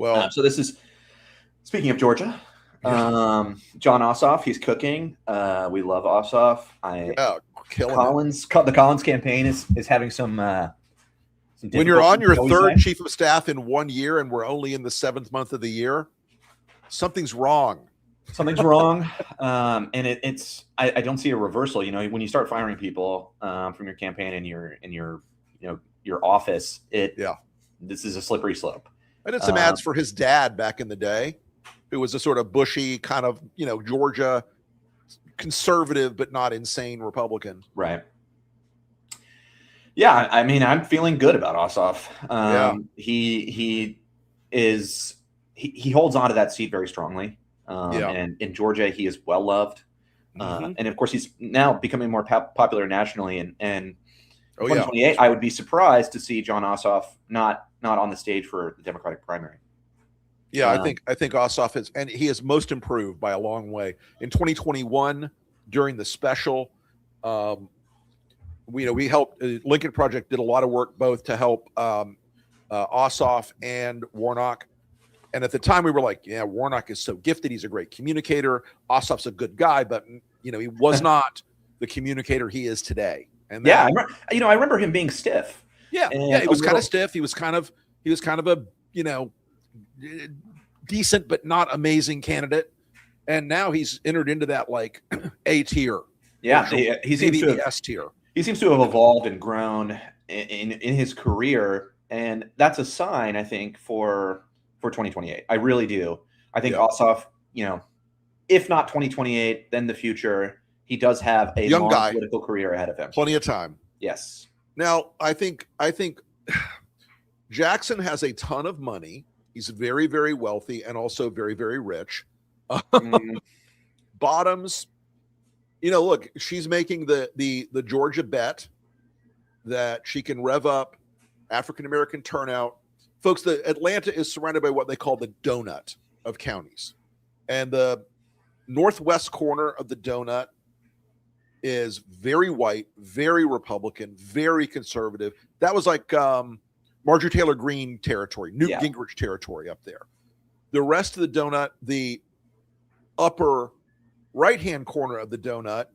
Well, So this is speaking of Georgia. Jon Ossoff, he's cooking. We love Ossoff. killing The Collins campaign is having some when you're on your third say. chief of staff in 1 year and we're only in the 7th month of the year, something's wrong. Something's wrong. And I don't see a reversal. You know, when you start firing people from your campaign and your office, this is a slippery slope. I did some ads for his dad back in the day, who was a sort of bushy kind of, Georgia conservative, but not insane Republican. Right. Yeah. I mean, I'm feeling good about Ossoff. He holds on to that seat very strongly. And in Georgia, he is well loved. And of course, he's now becoming more popular nationally. And 2028, I would be surprised to see Jon Ossoff not on the stage for the Democratic primary. Yeah, I think Ossoff he has most improved by a long way. In 2021, during the special, we helped. Lincoln Project did a lot of work both to help Ossoff and Warnock. And at the time, we were like, "Yeah, Warnock is so gifted; he's a great communicator. Ossoff's a good guy, but he was not the communicator he is today." And I remember him being stiff. Yeah, he was kind of stiff. He was kind of a decent but not amazing candidate. And now he's entered into that like A tier. Yeah, he seems to have S tier. He seems to have evolved and grown in his career, and that's a sign, I think, for 2028. I really do. I think Ossoff, if not 2028, then the future. He does have a young long political career ahead of him. Plenty of time. Yes. Now, I think Jackson has a ton of money. He's very, very wealthy and also very, very rich. Bottoms, look, she's making the Georgia bet that she can rev up African-American turnout. Folks, Atlanta is surrounded by what they call the donut of counties. And the northwest corner of the donut is very white, very Republican, very conservative. That was like Marjorie Taylor Greene territory, Newt Gingrich territory up there. The rest of the donut, the upper right-hand corner of the donut,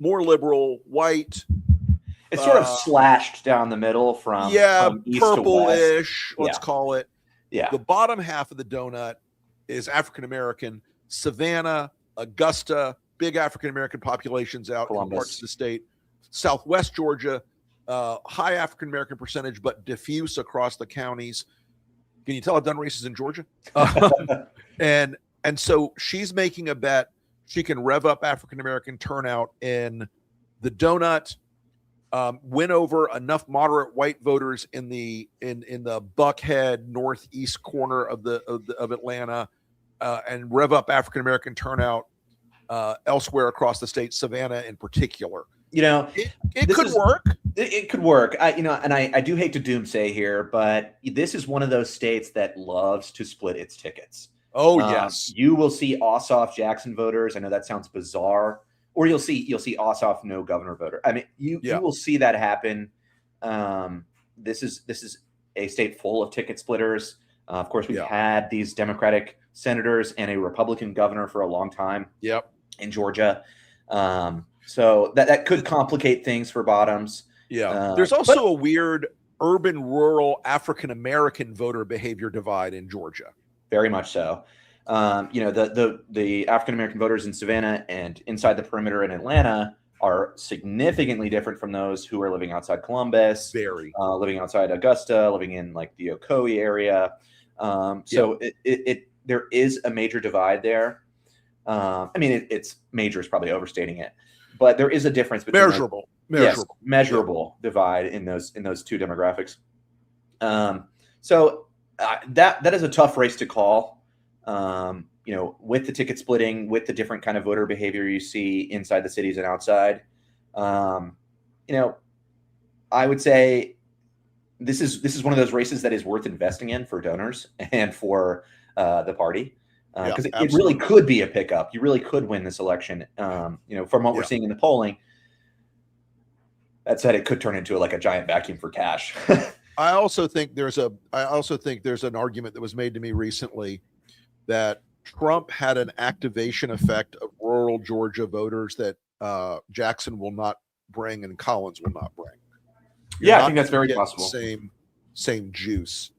more liberal, white. It's sort of slashed down the middle from east purple-ish, to west. Let's call it. Yeah. The bottom half of the donut is African-American. Savannah, Augusta, big African-American populations out Columbus. In parts of the state. Southwest Georgia, high African-American percentage, but diffuse across the counties. Can you tell I've done races in Georgia? And so she's making a bet she can rev up African-American turnout in the donut, win over enough moderate white voters in the Buckhead northeast corner of Atlanta, and rev up African-American turnout elsewhere across the state, Savannah in particular. It could work. It could work. I do hate to doomsay here, but this is one of those states that loves to split its tickets. Oh, yes. You will see Ossoff Jackson voters. I know that sounds bizarre. Or you'll see Ossoff no governor voter. I mean, you will see that happen. This is a state full of ticket splitters. Of course, we've had these Democratic senators and a Republican governor for a long time. Yep. In Georgia. So that could complicate things for Bottoms. Yeah. There's also a weird urban-rural African-American voter behavior divide in Georgia. Very much so. The African-American voters in Savannah and inside the perimeter in Atlanta are significantly different from those who are living outside Columbus, living outside Augusta, living in like the Ocoee area. So there is a major divide there. I mean, it's major is probably overstating it, but there is a difference between measurable divide in those two demographics. So that is a tough race to call. With the ticket splitting, with the different kind of voter behavior you see inside the cities and outside, I would say this is one of those races that is worth investing in for donors and for the party. Because it really could be a pickup. You really could win this election. From what we're seeing in the polling. That said, it could turn into a giant vacuum for cash. I also think there's an argument that was made to me recently that Trump had an activation effect of rural Georgia voters that Jackson will not bring and Collins will not bring. I think that's very possible. Same juice.